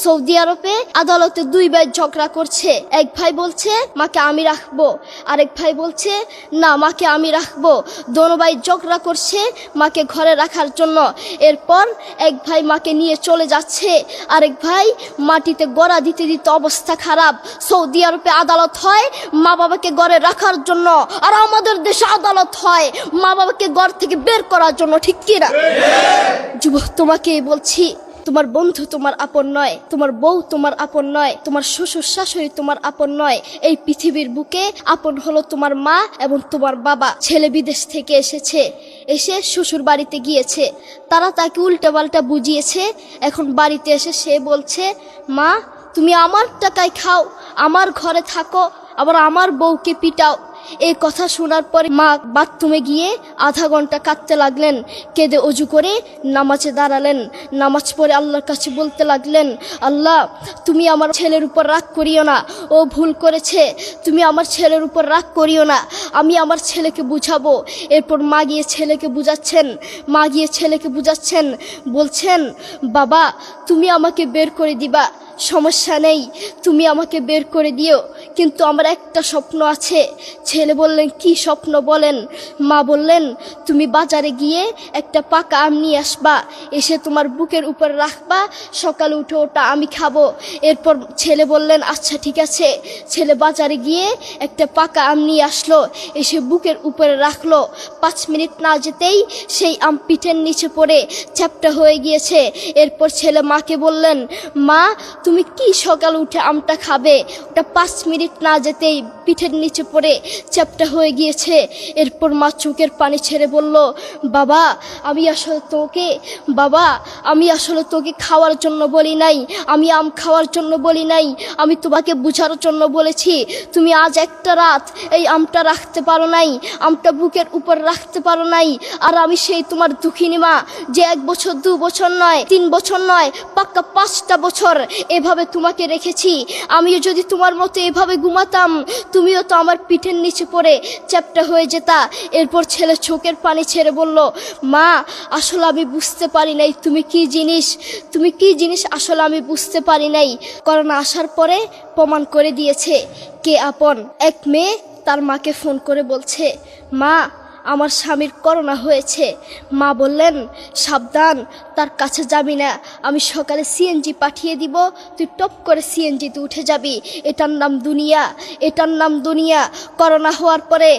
Saudi আরবে আদালতে দুই ভাই ঝগড়া করছে। এক ভাই বলছে মাকে আমি রাখবো, আরেক ভাই বলছে না মাকে আমি রাখবো। দোনো ভাই ঝগড়া করছে মাকে ঘরে রাখার জন্য। এরপর এক ভাই মাকে নিয়ে চলে যাচ্ছে, আরেক ভাই মাটিতে গড়া দিতে দিতে অবস্থা খারাপ। সৌদি আরবে আদালত হয় মা বাবাকে ঘরে রাখার জন্য, আর আমাদের দেশে আদালত হয় মা বাবাকে ঘর থেকে বের করার জন্য, ঠিক কিনা? যুবক, তোমাকে বলছি, তোমার বন্ধু তোমার আপন নয়, তোমার বউ তোমার আপন নয়, তোমার শ্বশুর শাশুড়ি তোমার আপন নয়। এই পৃথিবীর বুকে আপন হলো তোমার মা এবং তোমার বাবা। ছেলে বিদেশ থেকে এসে শ্বশুর বাড়িতে গিয়েছে, তারা তাকে উল্টাপাল্টা বুঝিয়েছে। এখন বাড়িতে এসে সে বলছে মা তুমি আমার টাকায় খাও, আমার ঘরে থাকো, আবার আমার বউকে পিটাও। এই কথা শোনার পরে মা বাথরুমে গিয়ে আধা ঘন্টা কাঁদতে লাগলেন। কেঁদে অজু করে নামাজে দাঁড়ালেন। নামাজ পড়ে আল্লাহর কাছে বলতে লাগলেন, আল্লাহ তুমি আমার ছেলের উপর রাগ করিও না, ও ভুল করেছে, তুমি আমার ছেলের উপর রাগ করিও না, আমি আমার ছেলেকে বুঝাবো। এরপর মা গিয়ে ছেলেকে বুঝাচ্ছেন, বলছেন বাবা তুমি আমাকে বের করে দিবা, সমস্যা নেই, তুমি আমাকে বের করে দিও, কিন্তু আমার একটা স্বপ্ন আছে। ছেলে বললেন কি স্বপ্ন বলেন? মা বললেন তুমি বাজারে গিয়ে একটা পাকা আম নিয়ে আসবা, এসে তোমার বুকের উপর রাখবা, সকালে উঠে ওটা আমি খাবো। এরপর ছেলে বললেন আচ্ছা ঠিক আছে। ছেলে বাজারে গিয়ে একটা পাকা আম নিয়ে আসলো, এসে বুকের উপরে রাখলো। 5 মিনিট না যেতেই সেই আম পিঠের নিচে পড়ে চ্যাপ্টা হয়ে গিয়েছে। এরপর ছেলে মাকে বললেন মা তুমি কি সকাল উঠে আমটা খাবে? ওটা 5 মিনিট না যেতেই পিঠের নিচে পড়ে চ্যাপ্টা হয়ে গিয়েছে। এরপর মা চোখের পানি ছেড়ে বলল বাবা আমি আসলে তোকে খাওয়ার জন্য বলি নাই, আমি আম খাওয়ার জন্য বলি নাই, আমি তোমাকে বুঝার জন্য বলেছি। তুমি আজ একটা রাত এই আমটা রাখতে পারো নাই, আমটা বুকের উপর রাখতে পারো নাই, আর আমি সেই তোমার দুঃখিনী মা যে 1 বছর 2 বছর নয় 3 বছর নয় পাক্কা 5টা বছর এভাবে তোমাকে রেখেছি। আমিও যদি তোমার মতো এভাবে ঘুমাতাম তুমিও তো আমার পিঠের নিচে পড়ে চ্যাপ্টা হয়ে যেতা। এরপর ছেলে চোখের পানি ছেড়ে বলল মা আসলে আমি বুঝতে পারি নাই তুমি কি জিনিস আসলে আমি বুঝতে পারি নাই। করোনা আসার পরে প্রমাণ করে দিয়েছে কে আপন। এক মেয়ে তার মাকে ফোন করে বলছে মা আমার স্বামীর করোনা হয়েছে। মা বললেন সাবধান, তার কাছে যাবি না, আমি সকালে সিএনজি পাঠিয়ে দিব, তুই টপ করে সিএনজিতে উঠে যাবি। এটার নাম দুনিয়া। করোনা হওয়ার পরে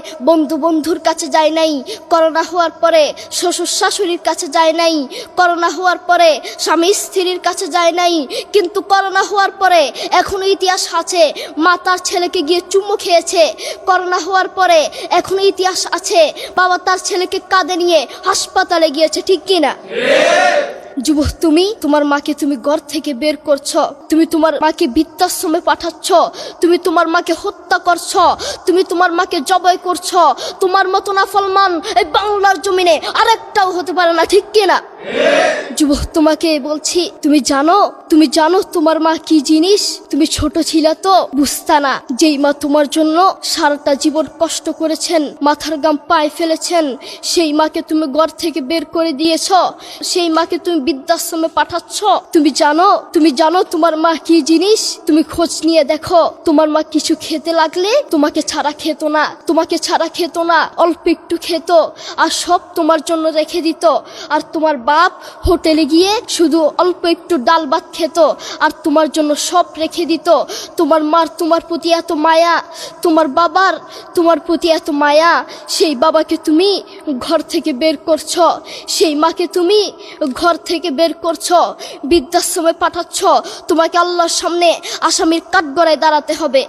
বন্ধুর কাছে যায় নাই, করোনা হওয়ার পরে শ্বশুর শাশুড়ির কাছে যায় নাই, করোনা হওয়ার পরে স্বামী স্ত্রীর কাছে যায় নাই, কিন্তু করোনা হওয়ার পরে এখনো ইতিহাস আছে মা তার ছেলেকে গিয়ে চুমু খেয়েছে। করোনা হওয়ার পরে এখনো ইতিহাস আছে বাবা তার ছেলেকে কাঁধে নিয়ে হাসপাতালে গিয়েছে, ঠিক কিনা? যুবক, তুমি তোমার মাকে তুমি ঘর থেকে বের করছো, তুমি তোমার মাকে বৃদ্ধাশ্রমে পাঠাচ্ছ, তুমি তোমার মাকে হত্যা করছো, তুমি তোমার মাকে জবাই করছো। তোমার মতো নাফরমান এই বাংলার জমিনে আরেকটাও হতে পারে না, ঠিক কিনা? যুবক, তোমাকে বলছি, তুমি জানো তোমার মা কি জিনিস? তুমি ছোট ছিল তো বুঝতা না। যেই মা তোমার জন্য সারাটা জীবন কষ্ট করেছেন, মাথার ঘাম পায়ে ফেলেছেন, সেই মাকে তুমি ঘর থেকে বের করে দিয়েছ, সেই মাকে তুমি বৃদ্ধাশ্রমে পাঠাচ্ছ। তুমি জানো তোমার মা কি জিনিস? তুমি খোঁজ নিয়ে দেখো, তোমার মা কিছু খেতে লাগলে তোমাকে ছাড়া খেত না, অল্প একটু খেত, আর সব তোমার জন্য রেখে দিত। আর তোমার বাপ হোটেলে গিয়ে শুধু অল্প একটু ডাল ভাত খেত, আর তোমার জন্য সব রেখে দিত। তোমার মার তোমার প্রতি এত মায়া, তোমার বাবার তোমার প্রতি এত মায়া, সেই বাবাকে তুমি ঘর থেকে বের করছো, সেই মাকে তুমি ঘর থেকে বের করছো, বৃদ্ধাশ্রমে পাঠাচ্ছ। তোমাকে আল্লাহর সামনে আসামির কাঠগড়ায় দাঁড়াতে হবে।